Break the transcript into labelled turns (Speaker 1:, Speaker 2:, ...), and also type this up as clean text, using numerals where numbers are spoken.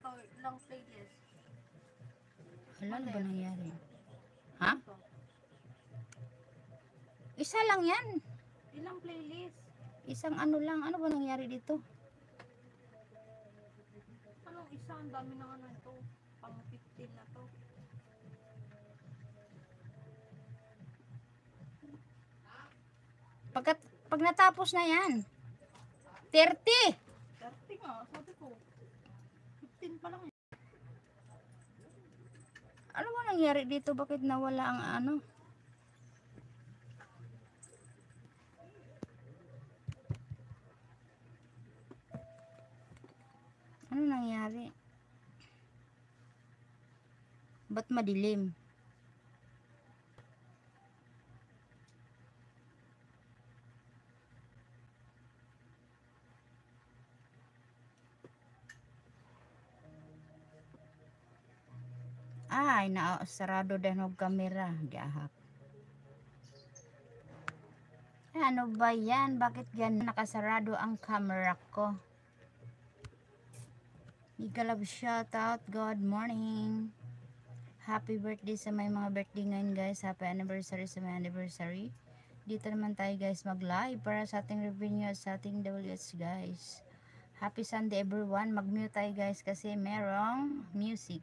Speaker 1: ito, ilang playlist.
Speaker 2: Wala na ba nangyari? Ha?
Speaker 1: Ito.
Speaker 2: Isa lang yan.
Speaker 1: Ilang playlist?
Speaker 2: Isang ano lang. Ano ba nangyari dito?
Speaker 1: Anong isa? Ang dami na ano ito. Pang 15 na to.
Speaker 2: Pag natapos na yan. 30!
Speaker 1: 30 nga, sabi ko. 15 pa lang eh.
Speaker 2: Ano ba nangyari dito? Bakit nawala ang ano? Ano nangyari? Ba't madilim? Ay, sarado din ang kamera. Gahak. Ano ba yan? Bakit yan nakasarado ang camera ko? Igalab shoutout. Good morning. Happy birthday sa may mga birthday ngayon guys. Happy anniversary sa may anniversary. Dito naman tayo guys mag-live para sa ating revenue at sa ating WH guys. Happy Sunday everyone. Mag-mute tayo guys kasi merong music.